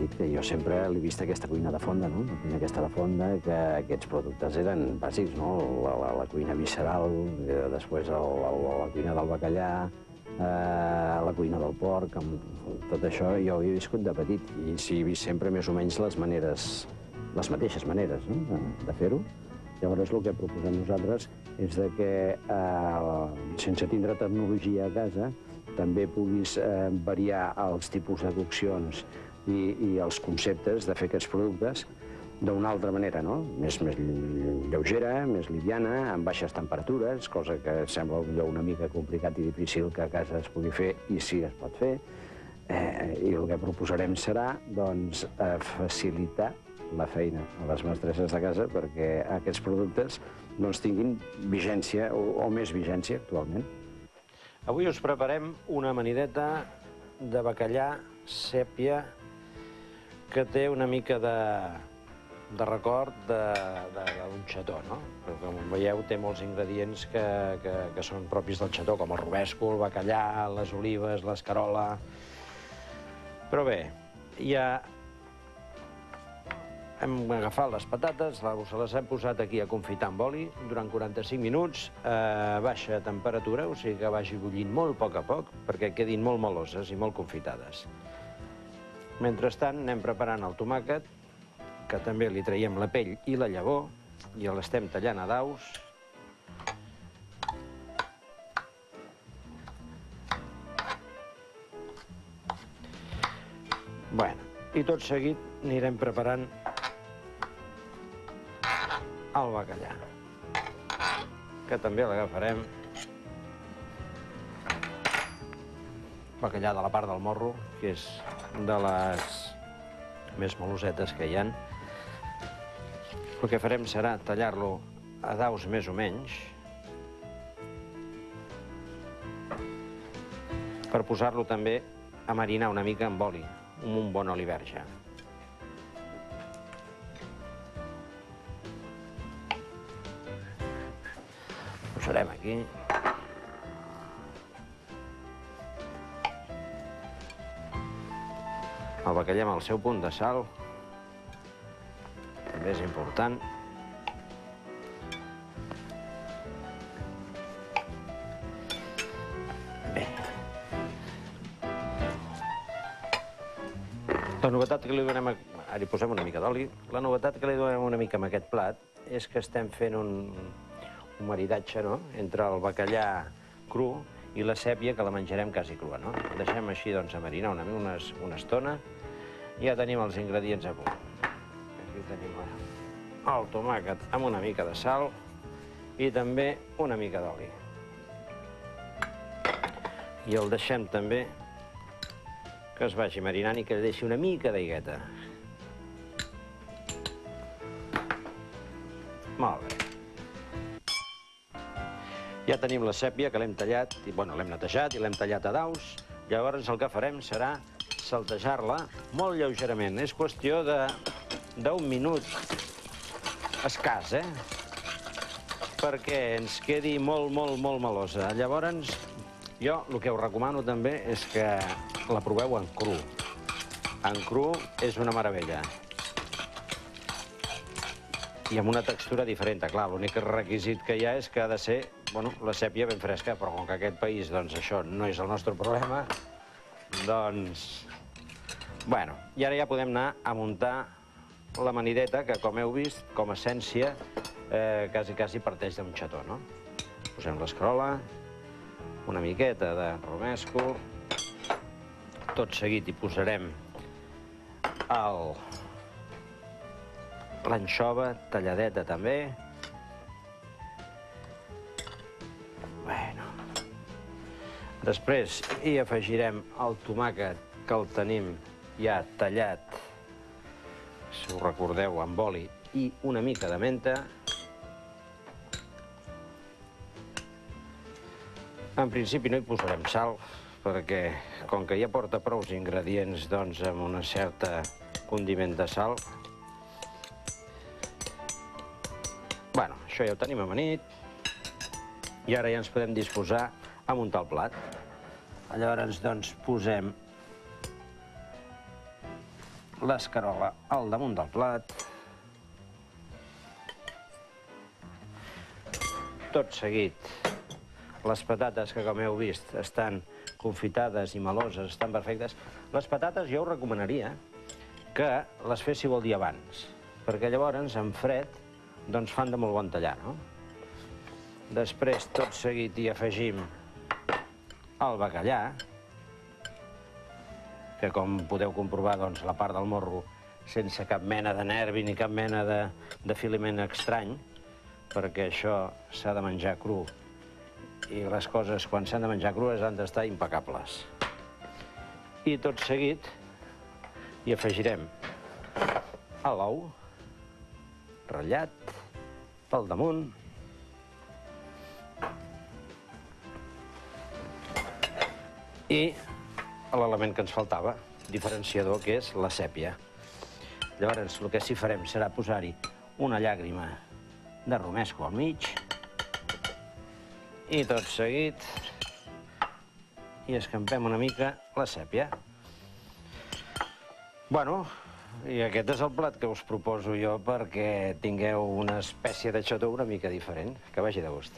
petit, que jo sempre l'he vist aquesta cuina de fonda, no? La cuina aquesta de fonda, que aquests productes eren bàsics, no? La cuina visceral, després la cuina del bacallà, la cuina del porc, tot això jo ho he viscut de petit i sí he vist sempre més o menys les mateixes maneres de fer-ho. Llavors el que proposem nosaltres és que, sense tindre tecnologia a casa, també puguis variar els tipus de coccions i els conceptes de fer aquests productes d'una altra manera, no? Més lleugera, més liviana, amb baixes temperatures, cosa que sembla una mica complicat i difícil que a casa es pugui fer, i sí es pot fer. I el que proposarem serà, doncs, facilitar la feina a les mestresses de casa perquè aquests productes tinguin vigència o més vigència actualment. Avui us preparem una amanideta de bacallà sèpia que té una mica de record d'un xató, no? Com veieu, té molts ingredients que són propis del xató, com el robèscol, el bacallà, les olives, l'escarola. Però bé, ja hem agafat les patates, se les hem posat aquí a confitar amb oli durant 45 minuts a baixa temperatura, o sigui que vagi bullint molt a poc perquè quedin molt meloses i molt confitades. Mentrestant anem preparant el tomàquet, que també li traiem la pell i la llavor, i l'estem tallant a daus. Bueno, i tot seguit anirem preparant el bacallà, que també l'agafarem. Bacallà de la part del morro, que és de les més melosetes que hi ha. El que farem serà tallar-lo a daus més o menys per posar-lo també a marinar una mica amb oli, amb un bon oli verge. Posarem aquí. El bacallà amb el seu punt de sal, també és important. Bé. La novetat que li donem... Ara hi posem una mica d'oli. La novetat que li donem una mica amb aquest plat és que estem fent un maridatge entre el bacallà cru i la sèpia, que la menjarem quasi crua. Deixem així a marinar una estona i ja tenim els ingredients a punt. Aquí tenim el tomàquet amb una mica de sal i també una mica d'oli. I el deixem també que es vagi marinant i que deixi una mica d'aigueta. Molt bé. Ja tenim la sèpia, que l'hem tallat, l'hem netejat i l'hem tallat a daus. Llavors el que farem serà saltejar-la molt lleugerament. És qüestió d'un minut escàs, perquè ens quedi molt melosa. Llavors, jo el que us recomano també és que la proveu en cru. En cru és una meravella. I amb una textura diferent. Clar, l'únic requisit que hi ha és que ha de ser la sèpia ben fresca, però com que aquest país, això no és el nostre problema, doncs... Bueno, i ara ja podem anar a muntar l'amanideta, que com heu vist, com a essència, quasi parteix d'un xató, no? Posem l'escarola, una miqueta de romesco, tot seguit hi posarem l'anxova talladeta també. Bueno. Després hi afegirem el tomàquet, que el tenim ja tallat, si ho recordeu, amb oli i una mica de menta. En principi no hi posarem sal, perquè com que ja porta prou ingredients, doncs amb una certa condiment de sal. Bueno, això ja ho tenim amanit. I ara ja ens podem disposar a muntar el plat. Llavors, doncs, posem l'escarola al damunt del plat. Tot seguit, les patates, que com heu vist estan confitades i meloses, estan perfectes. Les patates jo us recomanaria que les féssiu el dia abans, perquè llavors, en fred, doncs fan de molt bon tallar, no? Després, tot seguit, hi afegim el bacallà, que com podeu comprovar, doncs, la part del morro sense cap mena de nervi ni cap mena de filament estrany, perquè això s'ha de menjar cru i les coses, quan s'han de menjar crues, han d'estar impecables. I tot seguit hi afegirem l'ou ratllat pel damunt. I l'element que ens faltava, diferenciador, que és la sèpia. Llavors, el que sí farem serà posar-hi una llàgrima de romesco al mig i tot seguit hi escampem una mica la sèpia. Bueno, i aquest és el plat que us proposo jo perquè tingueu una espècie de xató una mica diferent. Que vagi de gust.